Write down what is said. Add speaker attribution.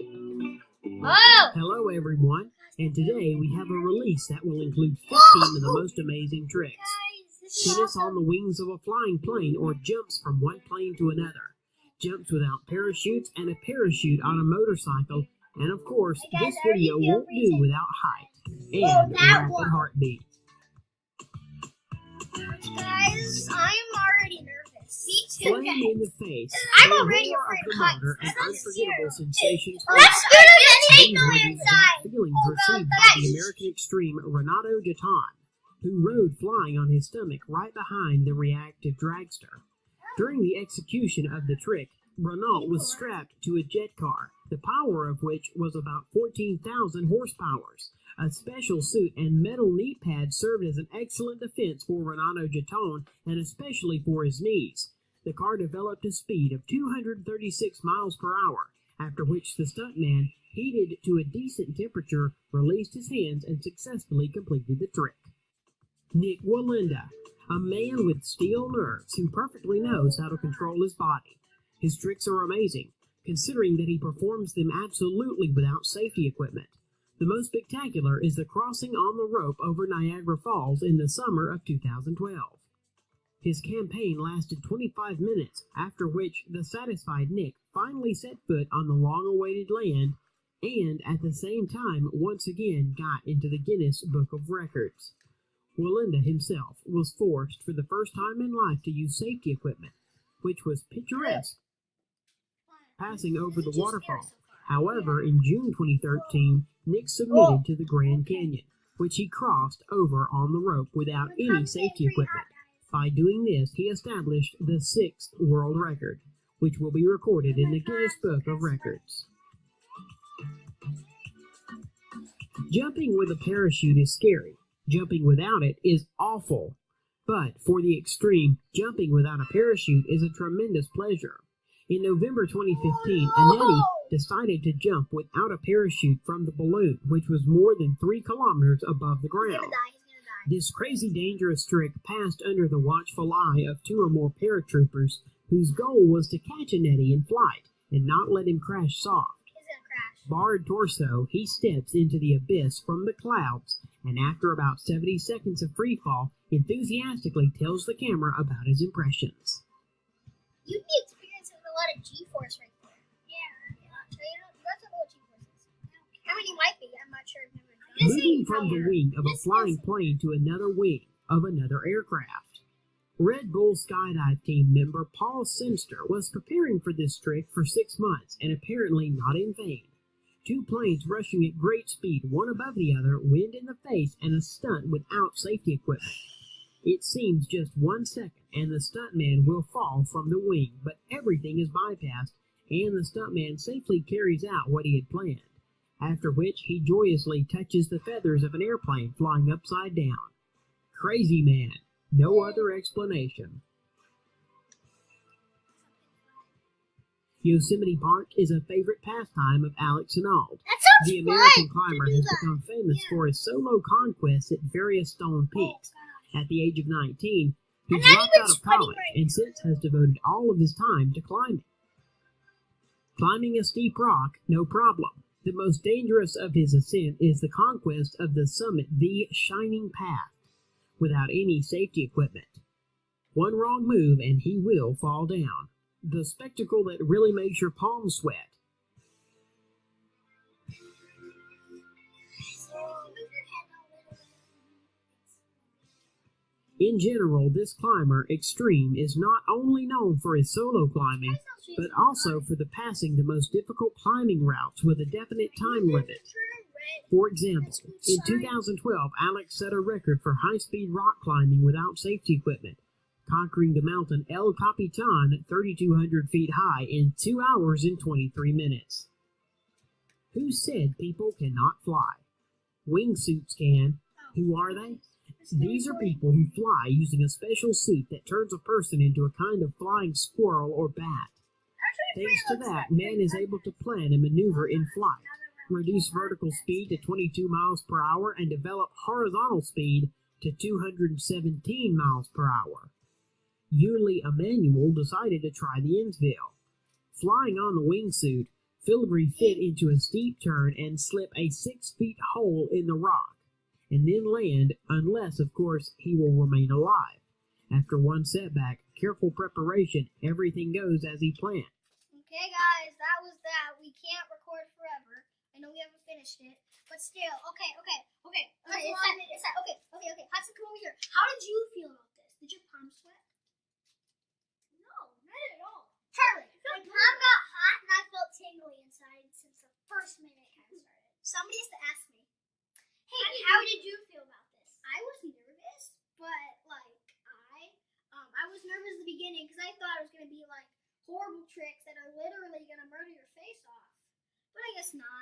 Speaker 1: Oh!
Speaker 2: Hello everyone, and today we have a release that will include 15 of the most amazing tricks. Tennis on the wings of a flying plane or jumps from one plane to another. Jumps without parachutes and a parachute on a motorcycle. And of course, this video won't do without height and rapid heartbeat.
Speaker 1: Guys, I'm already nervous. Me too,
Speaker 2: Flame in the face.
Speaker 1: I'm already afraid of heights.
Speaker 2: And unforgettable sensations.
Speaker 1: Let's go to the
Speaker 2: These
Speaker 1: Nintendo
Speaker 2: were the exact
Speaker 1: inside.
Speaker 2: feelings received by the American extreme Renato Jaton, who rode flying on his stomach right behind the reactive dragster. During the execution of the trick, Renault was strapped to a jet car, the power of which was about 14,000 horsepower. A special suit and metal knee pad served as an excellent defense for Renato Jaton, and especially for his knees. The car developed a speed of 236 miles per hour, after which the stuntman, heated to a decent temperature, released his hands and successfully completed the trick. Nik Wallenda, a man with steel nerves who perfectly knows how to control his body. His tricks are amazing, considering that he performs them absolutely without safety equipment. The most spectacular is the crossing on the rope over Niagara Falls in the summer of 2012. His campaign lasted 25 minutes, after which the satisfied Nik finally set foot on the long-awaited land and, at the same time, once again got into the Guinness Book of Records. Wallenda himself was forced for the first time in life to use safety equipment, which was picturesque, passing over the waterfall. However, in June 2013, Nik submitted to the Grand Canyon, which he crossed over on the rope without any safety equipment. By doing this, he established the 6th world record, which will be recorded in the Guinness Book of Records. Jumping with a parachute is scary. Jumping without it is awful. But for the extreme, jumping without a parachute is a tremendous pleasure. In November 2015, Anetti decided to jump without a parachute from the balloon, which was more than 3 kilometers above the ground. This crazy dangerous trick passed under the watchful eye of 2 or more paratroopers, whose goal was to catch Anetti in flight and not let him crash soft. Barred torso, he steps into the abyss from the clouds, and after about 70 seconds of freefall, enthusiastically tells the camera about his impressions.
Speaker 1: You'd be experiencing a lot of G-force right there. Yeah. That's what G-force is. I mean, it might be. I'm not sure.
Speaker 2: Moving from the wing of a flying plane to another wing of another aircraft. Red Bull skydive team member Paul Sinster was preparing for this trick for 6 months, and apparently not in vain. 2 planes rushing at great speed, one above the other, wind in the face, and a stunt without safety equipment. It seems just 1 second, and the stuntman will fall from the wing, but everything is bypassed, and the stuntman safely carries out what he had planned, after which he joyously touches the feathers of an airplane flying upside down. Crazy man. No other explanation. Yosemite Park is a favorite pastime of Alex Honnold. The American climber has become famous for his solo conquests at various stone peaks. At the age of 19, he dropped out of college and since has devoted all of his time to climbing. Climbing a steep rock, no problem. The most dangerous of his ascent is the conquest of the summit, the Shining Path, without any safety equipment. One wrong move and he will fall down. The spectacle that really makes your palms sweat. In general, this climber, Extreme, is not only known for his solo climbing, but also for the passing the most difficult climbing routes with a definite time limit. For example, in 2012, Alex set a record for high-speed rock climbing without safety equipment, conquering the mountain El Capitan 3,200 feet high in 2 hours and 23 minutes. Who said people cannot fly? Wingsuits can. Who are they? These are people who fly using a special suit that turns a person into a kind of flying squirrel or bat. Thanks to that, man is able to plan and maneuver in flight, reduce vertical speed to 22 miles per hour, and develop horizontal speed to 217 miles per hour. Yuli Emanuel decided to try the Innsville. Flying on the wingsuit, Filigree fit into a steep turn and slip a 6 feet hole in the rock, and then land, unless, of course, he will remain alive. After one setback, careful preparation, everything goes as he planned.
Speaker 1: Okay, guys, that was that. We can't record forever. I know we haven't finished it, but still. Okay. Hudson, come over here. How did you feel about this? Did your palms sweat? No, not at all. Charlie, my palm got hot and I felt tingly inside since the first minute kind of started. Somebody has to ask me. Hey, how did you feel about this? I was nervous, but I was nervous at the beginning because I thought it was gonna be like horrible tricks that are literally gonna murder your face off. But I guess not.